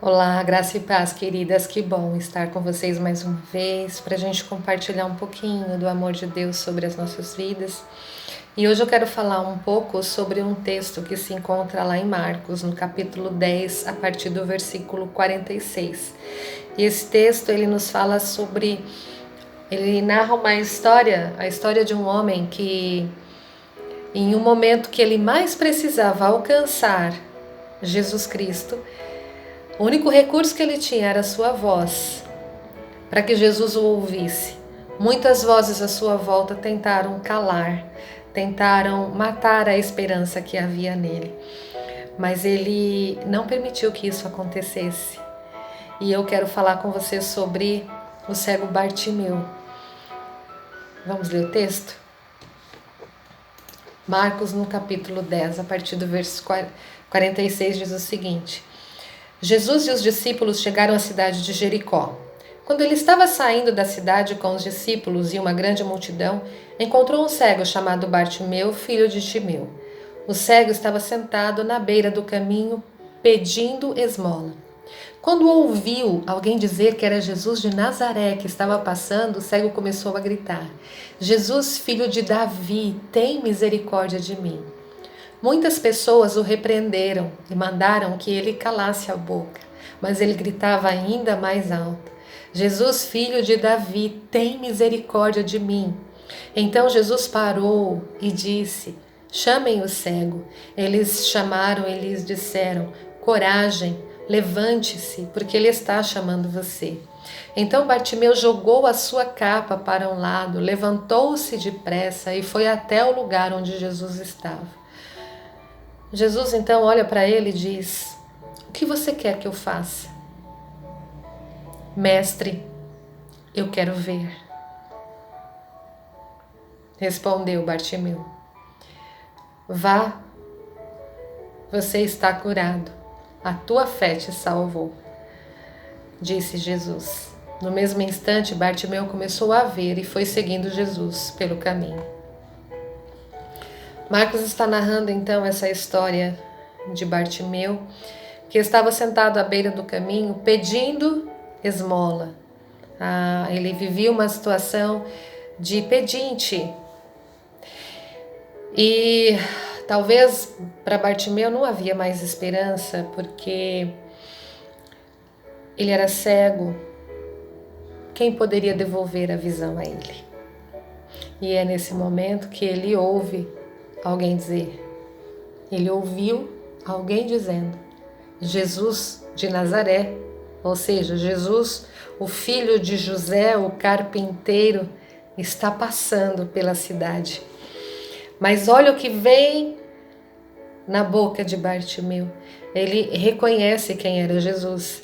Olá, graça e paz, queridas. Que bom estar com vocês mais uma vez para a gente compartilhar um pouquinho do amor de Deus sobre as nossas vidas. E hoje eu quero falar um pouco sobre um texto que se encontra lá em Marcos, no capítulo 10, a partir do versículo 46. E esse texto ele nos fala sobre, ele narra uma história, a história de um homem que, em um momento que ele mais precisava alcançar Jesus Cristo, o único recurso que ele tinha era a sua voz, para que Jesus o ouvisse. Muitas vozes à sua volta tentaram calar, tentaram matar a esperança que havia nele, mas ele não permitiu que isso acontecesse. E eu quero falar com você sobre o cego Bartimeu. Vamos ler o texto? Marcos, no capítulo 10, a partir do verso 46, diz o seguinte: Jesus e os discípulos chegaram à cidade de Jericó. Quando ele estava saindo da cidade com os discípulos e uma grande multidão, encontrou um cego chamado Bartimeu, filho de Timeu. O cego estava sentado na beira do caminho, pedindo esmola. Quando ouviu alguém dizer que era Jesus de Nazaré que estava passando, o cego começou a gritar: Jesus, filho de Davi, tem misericórdia de mim. Muitas pessoas o repreenderam e mandaram que ele calasse a boca, mas ele gritava ainda mais alto: Jesus, filho de Davi, tem misericórdia de mim. Então Jesus parou e disse: chamem o cego. Eles chamaram e lhes disseram: coragem, levante-se, porque ele está chamando você. Então Bartimeu jogou a sua capa para um lado, levantou-se depressa e foi até o lugar onde Jesus estava. Jesus então olha para ele e diz: o que você quer que eu faça? Mestre, eu quero ver. Respondeu Bartimeu: vá, você está curado. A tua fé te salvou. Disse Jesus. No mesmo instante, Bartimeu começou a ver e foi seguindo Jesus pelo caminho. Marcos está narrando então essa história de Bartimeu, que estava sentado à beira do caminho pedindo esmola. Ele vivia uma situação de pedinte. E talvez para Bartimeu não havia mais esperança, porque ele era cego. Quem poderia devolver a visão a ele? E é nesse momento que ele ouve alguém dizer. Ele ouviu alguém dizendo: Jesus de Nazaré, ou seja, Jesus, o filho de José, o carpinteiro, está passando pela cidade. Mas olha o que vem na boca de Bartimeu. Ele reconhece quem era Jesus.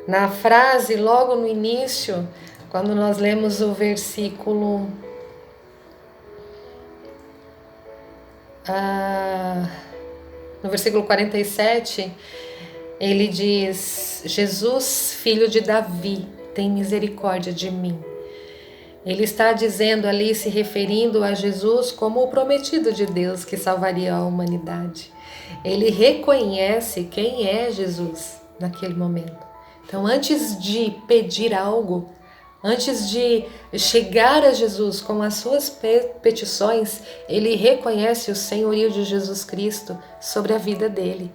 Na frase, logo no início, quando nós lemos o versículo no versículo 47, ele diz: Jesus, filho de Davi, tem misericórdia de mim. Ele está dizendo ali, se referindo a Jesus como o prometido de Deus que salvaria a humanidade. Ele reconhece quem é Jesus naquele momento. Então, antes de pedir algo, antes de chegar a Jesus com as suas petições, ele reconhece o senhorio de Jesus Cristo sobre a vida dele.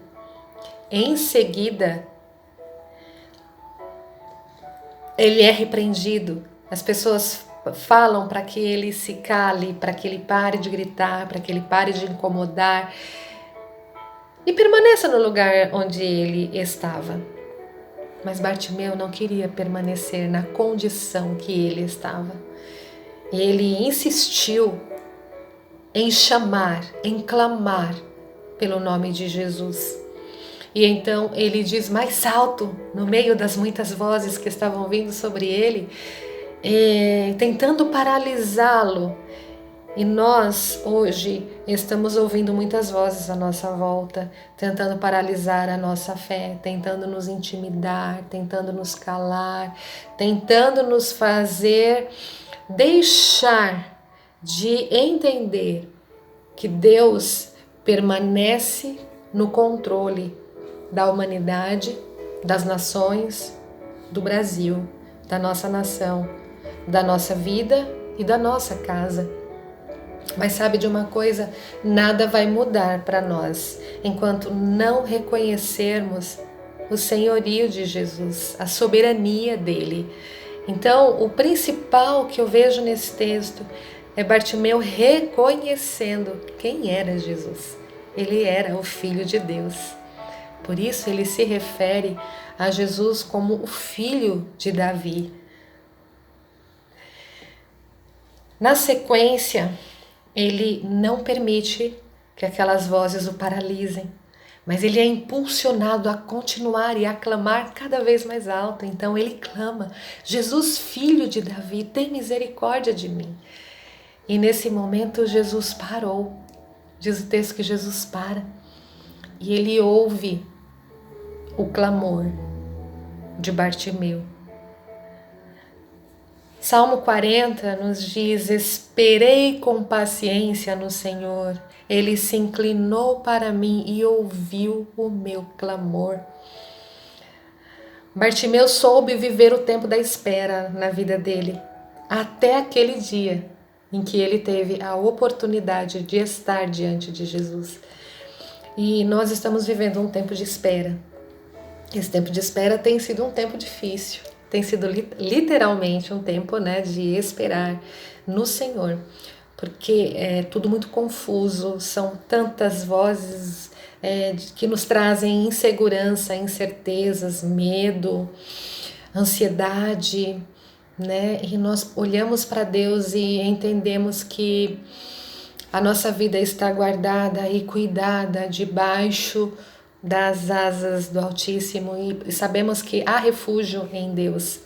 Em seguida, ele é repreendido. As pessoas falam para que ele se cale, para que ele pare de gritar, para que ele pare de incomodar e permaneça no lugar onde ele estava. Mas Bartimeu não queria permanecer na condição que ele estava. Ele insistiu em chamar, em clamar pelo nome de Jesus. E então ele diz mais alto, no meio das muitas vozes que estavam vindo sobre ele, tentando paralisá-lo. E nós hoje estamos ouvindo muitas vozes à nossa volta, tentando paralisar a nossa fé, tentando nos intimidar, tentando nos calar, tentando nos fazer deixar de entender que Deus permanece no controle da humanidade das nações, do Brasil, da nossa nação, da nossa vida e da nossa casa. Mas sabe de uma coisa? Nada vai mudar para nós enquanto não reconhecermos o senhorio de Jesus, a soberania dele. Então, o principal que eu vejo nesse texto é Bartimeu reconhecendo quem era Jesus. Ele era o Filho de Deus. Por isso ele se refere a Jesus como o filho de Davi. Na sequência, ele não permite que aquelas vozes o paralisem, mas ele é impulsionado a continuar e a clamar cada vez mais alto. Então ele clama: Jesus, filho de Davi, tem misericórdia de mim. E nesse momento Jesus parou. Diz o texto que Jesus para e ele ouve o clamor de Bartimeu. Salmo 40 nos diz: esperei com paciência no Senhor, Ele se inclinou para mim e ouviu o meu clamor. Bartimeu soube viver o tempo da espera na vida dele, até aquele dia em que ele teve a oportunidade de estar diante de Jesus. E nós estamos vivendo um tempo de espera. Esse tempo de espera tem sido um tempo difícil. Tem sido literalmente um tempo, de esperar no Senhor, porque é tudo muito confuso, são tantas vozes que nos trazem insegurança, incertezas, medo, ansiedade, e nós olhamos para Deus e entendemos que a nossa vida está guardada e cuidada debaixo das asas do Altíssimo e sabemos que há refúgio em Deus.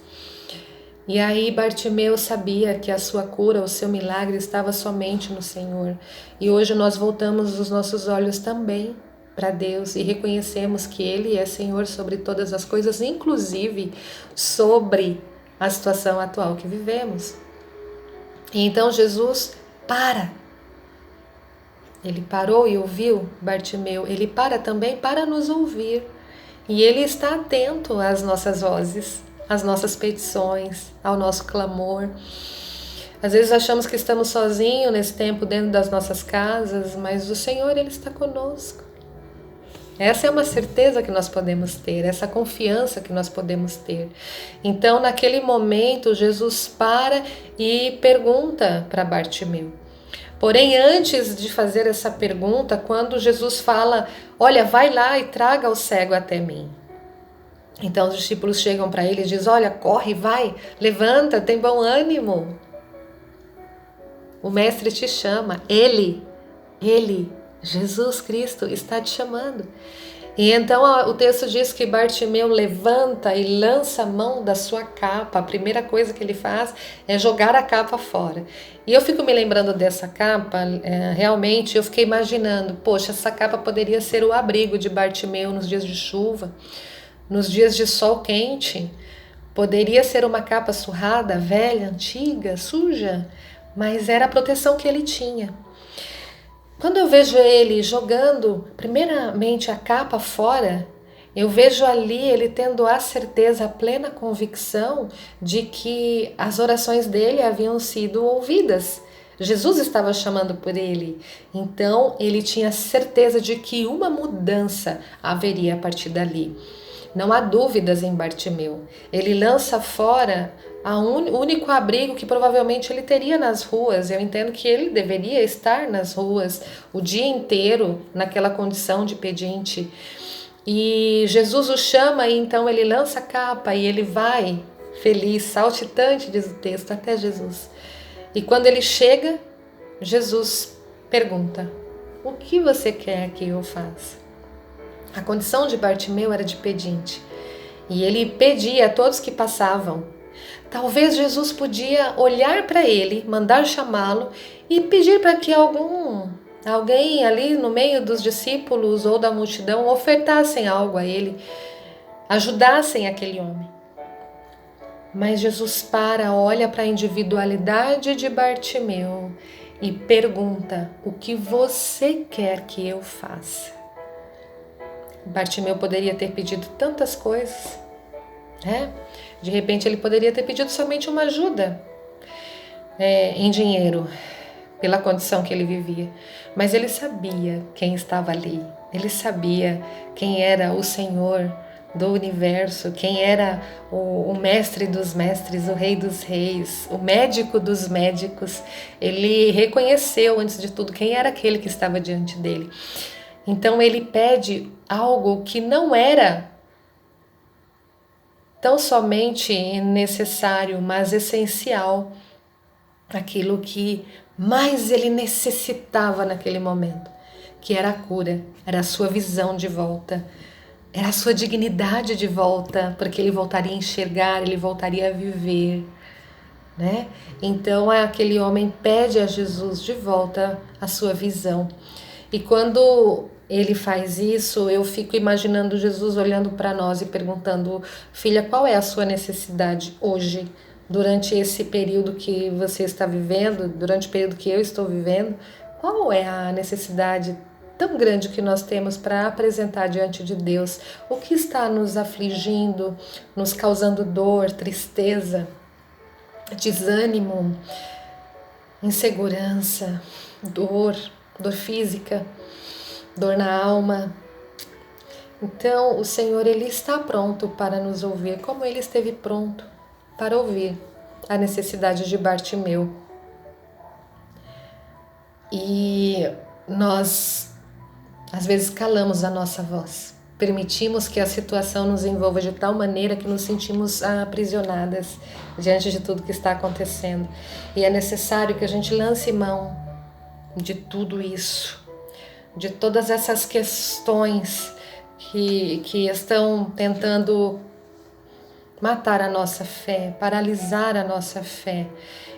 E aí Bartimeu sabia que a sua cura, o seu milagre estava somente no Senhor. E hoje nós voltamos os nossos olhos também para Deus e reconhecemos que Ele é Senhor sobre todas as coisas, inclusive sobre a situação atual que vivemos. E então Jesus para. Ele parou e ouviu Bartimeu. Ele para também para nos ouvir. E Ele está atento às nossas vozes, às nossas petições, ao nosso clamor. Às vezes achamos que estamos sozinhos nesse tempo dentro das nossas casas, mas o Senhor, Ele está conosco. Essa é uma certeza que nós podemos ter, essa confiança que nós podemos ter. Então, naquele momento, Jesus para e pergunta para Bartimeu. Porém, antes de fazer essa pergunta, quando Jesus fala: olha, vai lá e traga o cego até mim. Então os discípulos chegam para ele e dizem: olha, corre, vai, levanta, tem bom ânimo. O mestre te chama, Ele, Jesus Cristo está te chamando. E então o texto diz que Bartimeu levanta e lança a mão da sua capa. A primeira coisa que ele faz é jogar a capa fora. E eu fico me lembrando dessa capa, realmente eu fiquei imaginando, poxa, essa capa poderia ser o abrigo de Bartimeu nos dias de chuva, nos dias de sol quente. Poderia ser uma capa surrada, velha, antiga, suja, mas era a proteção que ele tinha. Quando eu vejo ele jogando primeiramente a capa fora, eu vejo ali ele tendo a certeza, a plena convicção de que as orações dele haviam sido ouvidas. Jesus estava chamando por ele, então ele tinha certeza de que uma mudança haveria a partir dali. Não há dúvidas em Bartimeu. Ele lança fora o único abrigo que provavelmente ele teria nas ruas. Eu entendo que ele deveria estar nas ruas o dia inteiro naquela condição de pedinte. E Jesus o chama e então ele lança a capa e ele vai feliz, saltitante, diz o texto, até Jesus. E quando ele chega, Jesus pergunta: o que você quer que eu faça? A condição de Bartimeu era de pedinte. E ele pedia a todos que passavam. Talvez Jesus podia olhar para ele, mandar chamá-lo e pedir para que alguém ali no meio dos discípulos ou da multidão ofertassem algo a ele, ajudassem aquele homem. Mas Jesus olha para a individualidade de Bartimeu e pergunta: o que você quer que eu faça? Bartimeu poderia ter pedido tantas coisas, né? De repente ele poderia ter pedido somente uma ajuda em dinheiro, pela condição que ele vivia. Mas ele sabia quem estava ali. Ele sabia quem era o Senhor do universo, quem era o mestre dos mestres, o rei dos reis, o médico dos médicos. Ele reconheceu, antes de tudo, quem era aquele que estava diante dele. Então ele pede algo que não era tão somente necessário, mas essencial, aquilo que mais ele necessitava naquele momento, que era a cura, era a sua visão de volta, era a sua dignidade de volta, porque ele voltaria a enxergar, ele voltaria a viver, né? Então aquele homem pede a Jesus de volta a sua visão. E quando ele faz isso, eu fico imaginando Jesus olhando para nós e perguntando: filha, qual é a sua necessidade hoje? Durante esse período que você está vivendo, durante o período que eu estou vivendo, qual é a necessidade tão grande que nós temos para apresentar diante de Deus? O que está nos afligindo, nos causando dor, tristeza, desânimo, insegurança, dor física, dor na alma? Então o Senhor, Ele está pronto para nos ouvir, como Ele esteve pronto para ouvir a necessidade de Bartimeu. E nós, às vezes, calamos a nossa voz. Permitimos que a situação nos envolva de tal maneira que nos sentimos aprisionadas diante de tudo que está acontecendo. E é necessário que a gente lance mão de tudo isso, de todas essas questões que estão tentando matar a nossa fé, paralisar a nossa fé,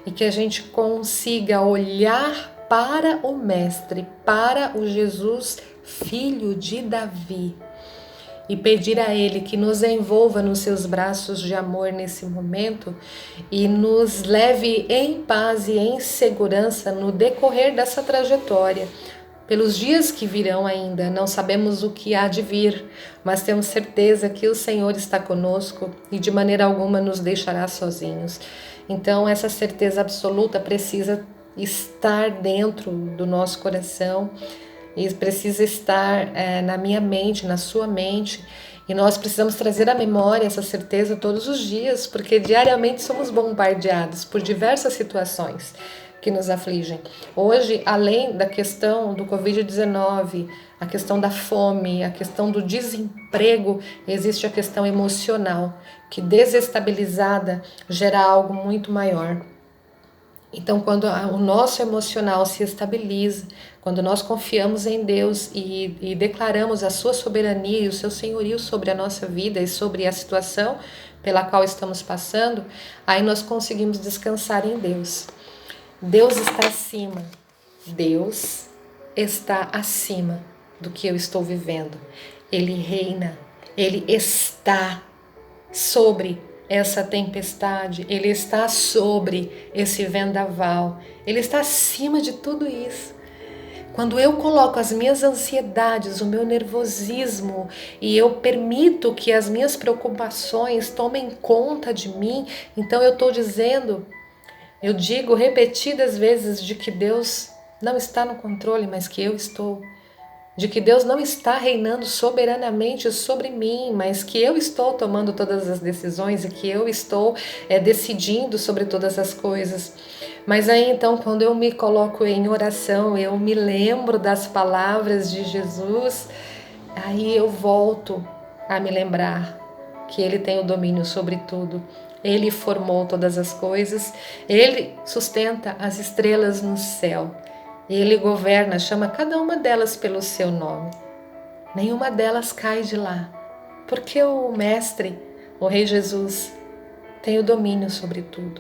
e que a gente consiga olhar para o Mestre, para o Jesus, filho de Davi, e pedir a Ele que nos envolva nos seus braços de amor nesse momento e nos leve em paz e em segurança no decorrer dessa trajetória. Pelos dias que virão ainda, não sabemos o que há de vir, mas temos certeza que o Senhor está conosco e de maneira alguma nos deixará sozinhos. Então essa certeza absoluta precisa estar dentro do nosso coração e precisa estar na minha mente, na sua mente, e nós precisamos trazer à memória essa certeza todos os dias, porque diariamente somos bombardeados por diversas situações que nos afligem. Hoje, além da questão do Covid-19, a questão da fome, a questão do desemprego, existe a questão emocional, que desestabilizada gera algo muito maior. Então, quando o nosso emocional se estabiliza, quando nós confiamos em Deus e declaramos a sua soberania e o seu senhorio sobre a nossa vida e sobre a situação pela qual estamos passando, aí nós conseguimos descansar em Deus. Deus está acima. Deus está acima do que eu estou vivendo. Ele reina. Ele está sobre essa tempestade. Ele está sobre esse vendaval. Ele está acima de tudo isso. Quando eu coloco as minhas ansiedades, o meu nervosismo e eu permito que as minhas preocupações tomem conta de mim, então eu estou dizendo... Eu digo repetidas vezes de que Deus não está no controle, mas que eu estou. De que Deus não está reinando soberanamente sobre mim, mas que eu estou tomando todas as decisões e que eu estou decidindo sobre todas as coisas. Mas aí então, quando eu me coloco em oração, eu me lembro das palavras de Jesus, aí eu volto a me lembrar que Ele tem o domínio sobre tudo. Ele formou todas as coisas, Ele sustenta as estrelas no céu, Ele governa, chama cada uma delas pelo seu nome. Nenhuma delas cai de lá, porque o Mestre, o Rei Jesus, tem o domínio sobre tudo,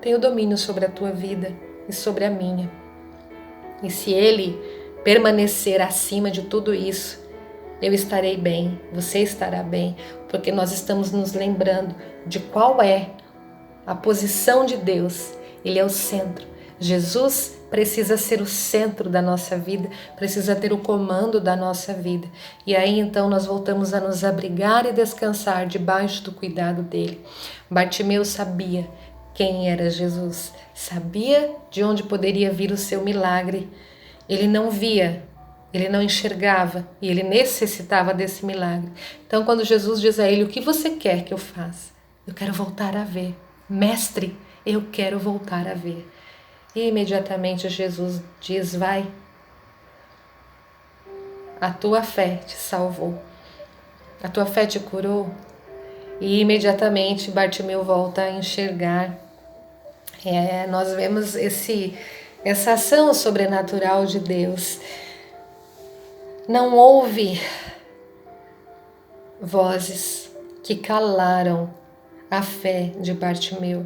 tem o domínio sobre a tua vida e sobre a minha. E se Ele permanecer acima de tudo isso, eu estarei bem, você estará bem, porque nós estamos nos lembrando de qual é a posição de Deus. Ele é o centro, Jesus precisa ser o centro da nossa vida, precisa ter o comando da nossa vida. E aí então nós voltamos a nos abrigar e descansar debaixo do cuidado dele. Bartimeu sabia quem era Jesus, sabia de onde poderia vir o seu milagre. Ele não via, ele não enxergava e ele necessitava desse milagre. Então, quando Jesus diz a ele: o que você quer que eu faça? Eu quero voltar a ver. Mestre, eu quero voltar a ver. E imediatamente Jesus diz: vai, a tua fé te salvou, a tua fé te curou. E imediatamente Bartimeu volta a enxergar. Nós vemos essa ação sobrenatural de Deus. Não houve vozes que calaram a fé de Bartimeu.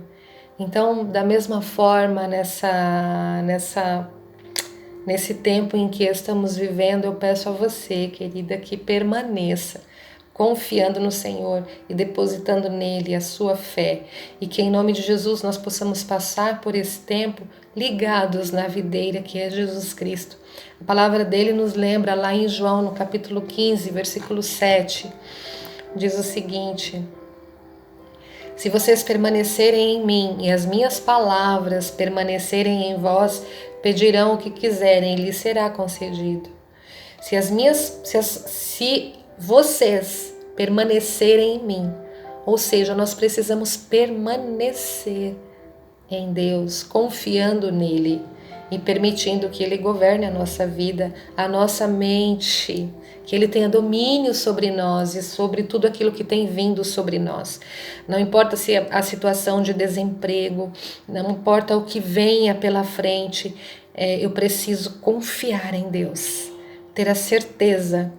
Então, da mesma forma, nesse tempo em que estamos vivendo, eu peço a você, querida, que permaneça confiando no Senhor e depositando nele a sua fé, e que em nome de Jesus nós possamos passar por esse tempo ligados na videira que é Jesus Cristo. A palavra dele nos lembra lá em João, no capítulo 15, versículo 7, diz o seguinte: se vocês permanecerem em mim e as minhas palavras permanecerem em vós, pedirão o que quiserem e lhes será concedido. Se vocês permanecerem em mim, ou seja, nós precisamos permanecer em Deus, confiando nele e permitindo que ele governe a nossa vida, a nossa mente, que ele tenha domínio sobre nós e sobre tudo aquilo que tem vindo sobre nós. Não importa se a situação de desemprego, não importa o que venha pela frente, eu preciso confiar em Deus, ter a certeza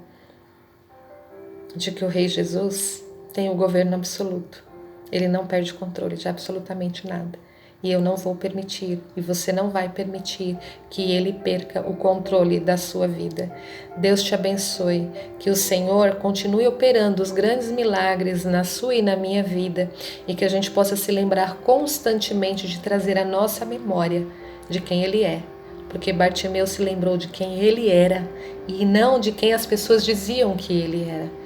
de que o Rei Jesus tem o governo absoluto. Ele não perde controle de absolutamente nada. E eu não vou permitir, e você não vai permitir, que ele perca o controle da sua vida. Deus te abençoe, que o Senhor continue operando os grandes milagres na sua e na minha vida, e que a gente possa se lembrar constantemente de trazer à nossa memória de quem ele é. Porque Bartimeu se lembrou de quem ele era, e não de quem as pessoas diziam que ele era.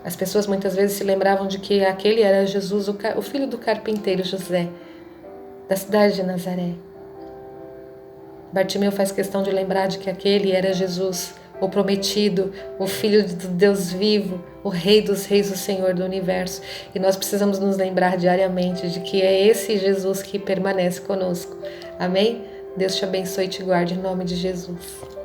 As pessoas muitas vezes se lembravam de que aquele era Jesus, o filho do carpinteiro José, da cidade de Nazaré. Bartimeu faz questão de lembrar de que aquele era Jesus, o prometido, o Filho do Deus vivo, o Rei dos Reis, o Senhor do Universo. E nós precisamos nos lembrar diariamente de que é esse Jesus que permanece conosco. Amém? Deus te abençoe e te guarde em nome de Jesus.